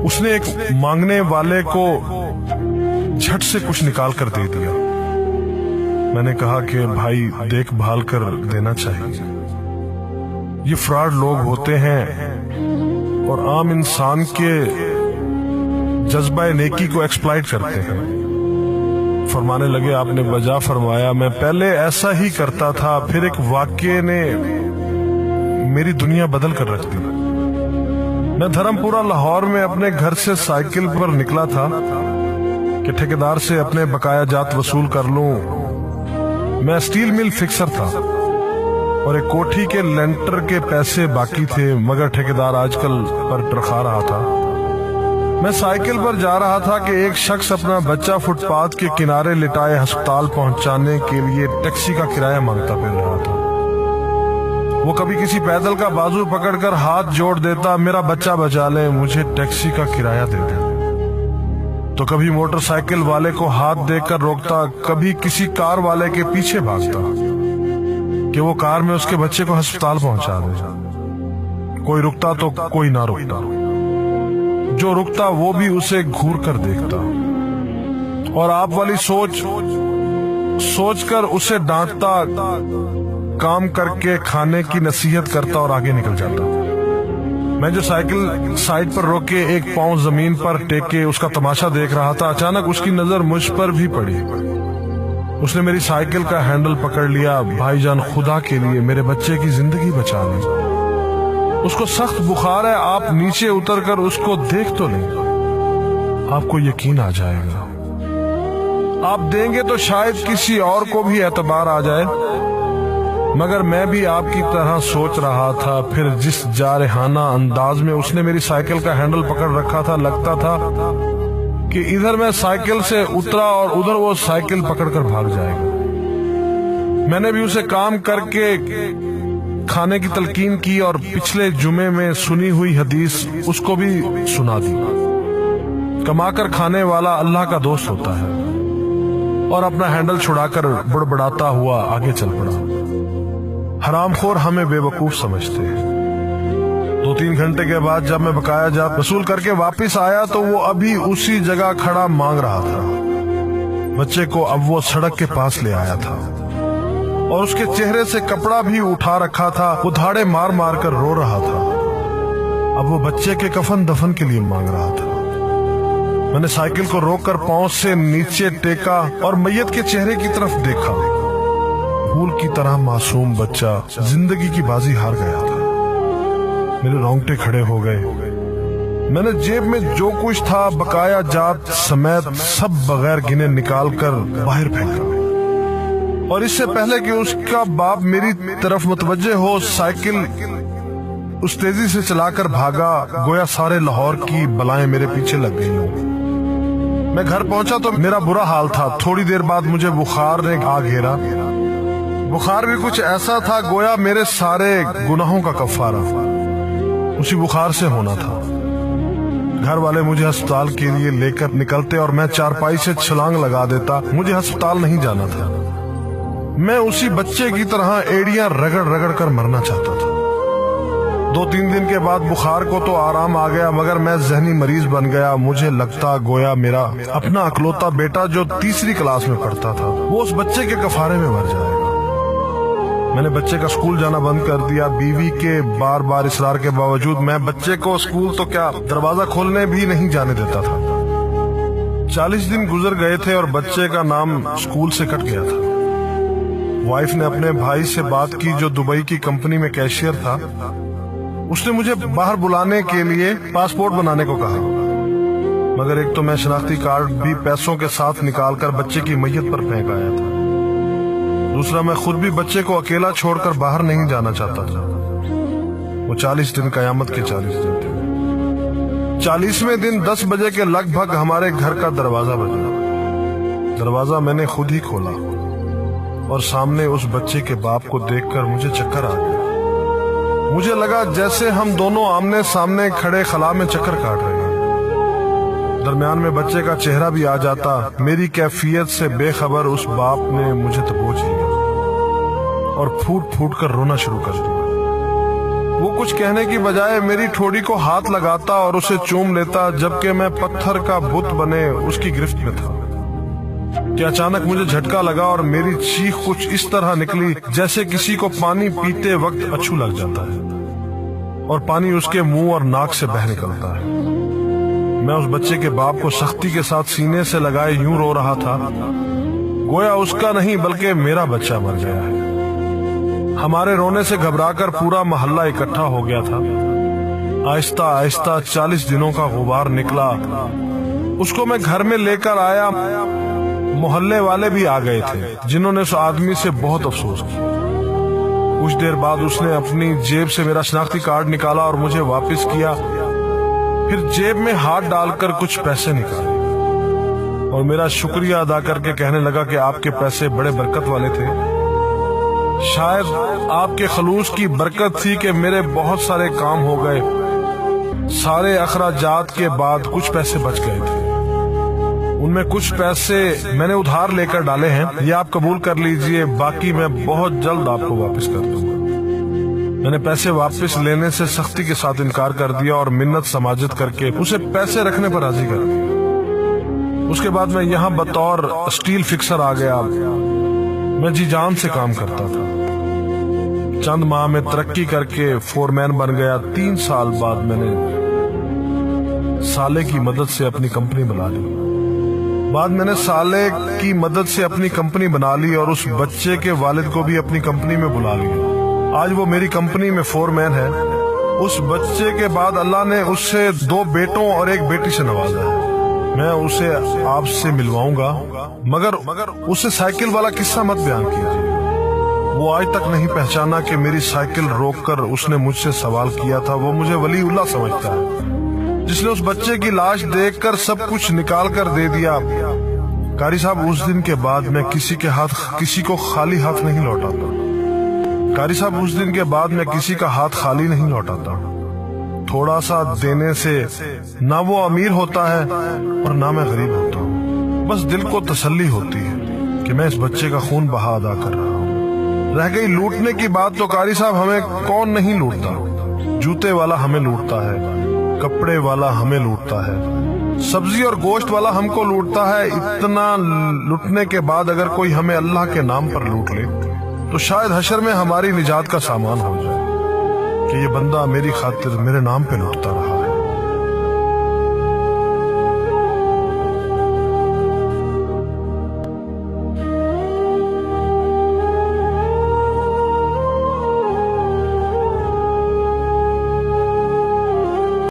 اس نے ایک مانگنے والے کو جھٹ سے کچھ نکال کر دے دیا۔ میں نے کہا کہ بھائی دیکھ بھال کر دینا چاہیے، یہ فراڈ لوگ ہوتے ہیں اور عام انسان کے جذبہ نیکی کو ایکسپلائٹ کرتے ہیں۔ فرمانے لگے آپ نے بجا فرمایا، میں پہلے ایسا ہی کرتا تھا، پھر ایک واقعے نے میری دنیا بدل کر رکھ دی۔ میں دھرم پورہ لاہور میں اپنے گھر سے سائیکل پر نکلا تھا کہ ٹھیکیدار سے اپنے بقایا جات وصول کر لوں۔ میں اسٹیل مل فکسر تھا اور ایک کوٹھی کے لینٹر کے پیسے باقی تھے، مگر ٹھیکیدار آج کل پر ٹرخا رہا تھا۔ میں سائیکل پر جا رہا تھا کہ ایک شخص اپنا بچہ فٹ پاتھ کے کنارے لٹائے ہسپتال پہنچانے کے لیے ٹیکسی کا کرایہ مانگتا پھر رہا تھا۔ وہ کبھی کسی پیدل کا بازو پکڑ کر ہاتھ جوڑ دیتا، میرا بچہ بچا لیں، مجھے ٹیکسی کا کرایہ دے دیں۔ تو کبھی موٹر سائیکل والے کو ہاتھ دے کر روکتا، کبھی کسی کار والے کے پیچھے بھاگتا کہ وہ کار میں اس کے بچے کو ہسپتال پہنچا دے۔ کوئی رکتا تو کوئی نہ رکتا، جو رکتا وہ بھی اسے گھور کر دیکھتا اور آپ والی سوچ کر اسے ڈانٹتا، کام کر کے کھانے کی نصیحت کرتا اور آگے نکل جاتا۔ میں جو سائیکل سائیڈ پر روک کے ایک پاؤں زمین پر ٹیکے اس کا تماشا دیکھ رہا تھا، اچانک اس کی نظر مجھ پر بھی پڑی۔ اس نے میری سائیکل کا ہینڈل پکڑ لیا۔ بھائی جان خدا کے لیے میرے بچے کی زندگی بچا لیں، اس کو سخت بخار ہے، آپ نیچے اتر کر اس کو دیکھ تو لیں، آپ کو یقین آ جائے گا۔ آپ دیں گے تو شاید کسی اور کو بھی اعتبار آ جائے، مگر میں بھی آپ کی طرح سوچ رہا تھا۔ پھر جس جارحانہ انداز میں اس نے میری سائیکل کا ہینڈل پکڑ رکھا تھا، لگتا تھا کہ ادھر میں سائیکل سے اترا اور ادھر وہ سائیکل پکڑ کر بھاگ جائے گا۔ میں نے بھی اسے کام کر کے کھانے کی تلقین کی اور پچھلے جمعے میں سنی ہوئی حدیث اس کو بھی سنا دی۔ کما کر کھانے والا اللہ کا دوست ہوتا ہے، اور اپنا ہینڈل چھڑا کر بڑبڑاتا ہوا آگے چل پڑا۔ حرام خور ہمیں بے وقوف سمجھتے ہیں۔ 2-3 گھنٹے کے بعد جب میں بقایا جات وصول کر کے واپس آیا تو وہ ابھی اسی جگہ کھڑا مانگ رہا تھا۔ بچے کو اب وہ سڑک کے پاس لے آیا تھا اور اس کے چہرے سے کپڑا بھی اٹھا رکھا تھا، وہ دھاڑے مار مار کر رو رہا تھا۔ اب وہ بچے کے کفن دفن کے لیے مانگ رہا تھا۔ میں نے سائیکل کو روک کر پاؤں سے نیچے ٹیکا اور میت کے چہرے کی طرف دیکھا۔ پھول کی طرح معصوم بچہ زندگی کی بازی ہار گیا تھا۔ میرے رونگٹے کھڑے ہو گئے۔ میں نے جیب میں جو کچھ تھا بقایا جات سمیت سب بغیر گنے نکال کر باہر پھینکا، اور اس سے پہلے کہ اس کا باپ میری طرف متوجہ ہو، سائیکل اس تیزی سے چلا کر بھاگا گویا سارے لاہور کی بلائیں میرے پیچھے لگ گئی ہوں۔ میں گھر پہنچا تو میرا برا حال تھا۔ تھوڑی دیر بعد مجھے بخار نے آ گھیرا۔ بخار بھی کچھ ایسا تھا گویا میرے سارے گناہوں کا کفارہ اسی بخار سے ہونا تھا۔ گھر والے مجھے ہسپتال کے لیے لے کر نکلتے اور میں چارپائی سے چھلانگ لگا دیتا۔ مجھے ہسپتال نہیں جانا تھا، میں اسی بچے کی طرح ایڑیاں رگڑ رگڑ کر مرنا چاہتا تھا۔ 2-3 دن کے بعد بخار کو تو آرام آ گیا، مگر میں ذہنی مریض بن گیا۔ مجھے لگتا گویا میرا اپنا اکلوتا بیٹا جو 3ری کلاس میں پڑھتا تھا وہ اس بچے کے کفارے میں مر جائے گا۔ میں نے بچے کا اسکول جانا بند کر دیا۔ بیوی کے بار بار اصرار کے باوجود میں بچے کو اسکول تو کیا دروازہ کھولنے بھی نہیں جانے دیتا تھا۔ 40 دن گزر گئے تھے اور بچے کا نام اسکول سے کٹ گیا تھا۔ وائف نے اپنے بھائی سے بات کی جو دبئی کی کمپنی میں کیشیئر تھا۔ اس نے مجھے باہر بلانے کے لیے پاسپورٹ بنانے کو کہا، مگر ایک تو میں شناختی کارڈ بھی پیسوں کے ساتھ نکال کر بچے کی میت پر پھینک آیا تھا، دوسرا میں خود بھی بچے کو اکیلا چھوڑ کر باہر نہیں جانا چاہتا تھا۔ وہ 40 دن قیامت کے 40 دن تھے۔ 40ویں دن 10 بجے کے لگ بھگ ہمارے گھر کا دروازہ بجا۔ دروازہ میں نے خود ہی کھولا اور سامنے اس بچے کے باپ کو دیکھ کر مجھے چکر آ گیا۔ مجھے لگا جیسے ہم دونوں آمنے سامنے کھڑے خلا میں چکر کاٹ رہے ہیں۔ درمیان میں بچے کا چہرہ بھی آ جاتا۔ میری کیفیت سے بے خبر اس باپ نے مجھے دبوچ لیا اور پھوٹ پھوٹ کر رونا شروع کر دیا۔ وہ کچھ کہنے کی بجائے میری ٹھوڑی کو ہاتھ لگاتا اور اسے چوم لیتا، جبکہ میں پتھر کا بت بنے اس کی گرفت میں تھا کہ اچانک مجھے جھٹکا لگا اور میری چیخ کچھ اس طرح نکلی جیسے کسی کو پانی پیتے وقت اچھو لگ جاتا ہے اور پانی اس کے منہ اور ناک سے بہہ نکلتا ہے۔ میں اس بچے کے باپ کو سختی کے ساتھ سینے سے لگائے یوں رو رہا تھا گویا اس کا نہیں بلکہ میرا بچہ مر گیا ہے۔ ہمارے رونے سے گھبرا کر پورا محلہ اکٹھا ہو گیا تھا۔ آہستہ آہستہ 40 دنوں کا غبار نکلا۔ اس کو میں گھر میں لے کر آیا۔ محلے والے بھی آ گئے تھے جنہوں نے اس آدمی سے بہت افسوس کیا۔ کچھ دیر بعد اس نے اپنی جیب سے میرا شناختی کارڈ نکالا اور مجھے واپس کیا، پھر جیب میں ہاتھ ڈال کر کچھ پیسے نکالے اور میرا شکریہ ادا کر کے کہنے لگا کہ آپ کے پیسے بڑے برکت والے تھے۔ شاید آپ کے خلوص کی برکت تھی کہ میرے بہت سارے کام ہو گئے۔ سارے اخراجات کے بعد کچھ پیسے بچ گئے تھے، ان میں کچھ پیسے میں نے ادھار لے کر ڈالے ہیں، یہ آپ قبول کر لیجئے، باقی میں بہت جلد آپ کو واپس کر دوں گا۔ میں نے پیسے واپس لینے سے سختی کے ساتھ انکار کر دیا اور منت سماجت کر کے اسے پیسے رکھنے پر راضی کر دیا۔ اس کے بعد میں یہاں بطور اسٹیل فکسر آ گیا۔ میں جی جان سے کام کرتا تھا۔ چند ماہ میں ترقی کر کے فورمین بن گیا۔ 3 سال بعد میں نے سالے کی مدد سے اپنی کمپنی بنا لی اور اس بچے کے والد کو بھی اپنی کمپنی میں بلا لیا۔ آج وہ میری کمپنی میں فورمین ہے۔ اس بچے کے بعد اللہ نے اس سے 2 بیٹوں اور 1 بیٹی سے نوازا ہے۔ میں اسے آپ سے ملواؤں گا، مگر اسے سائیکل والا قصہ مت بیان کیجیے۔ وہ آج تک نہیں پہچانا کہ میری سائیکل روک کر اس نے مجھ سے سوال کیا تھا۔ وہ مجھے ولی اللہ سمجھتا ہے جس نے اس بچے کی لاش دیکھ کر سب کچھ نکال کر دے دیا۔ قاری صاحب، اس دن کے بعد میں کسی کو خالی ہاتھ نہیں لوٹاتا۔ قاری صاحب، اس دن کے بعد میں کسی کا ہاتھ خالی نہیں لوٹاتا۔ تھوڑا سا دینے سے نہ وہ امیر ہوتا ہے اور نہ میں غریب ہوتا ہوں۔ بس دل کو تسلی ہوتی ہے کہ میں اس بچے کا خون بہا ادا کر رہا ہوں۔ رہ گئی لوٹنے کی بات تو قاری صاحب ہمیں کون نہیں لوٹتا۔ جوتے والا ہمیں لوٹتا ہے، کپڑے والا ہمیں لوٹتا ہے، سبزی اور گوشت والا ہم کو لوٹتا ہے۔ اتنا لوٹنے کے بعد اگر کوئی ہمیں اللہ کے نام پر لوٹ لے تو شاید حشر میں ہماری نجات کا سامان ہو جائے کہ یہ بندہ میری خاطر میرے نام پہ لوٹتا رہا ہے۔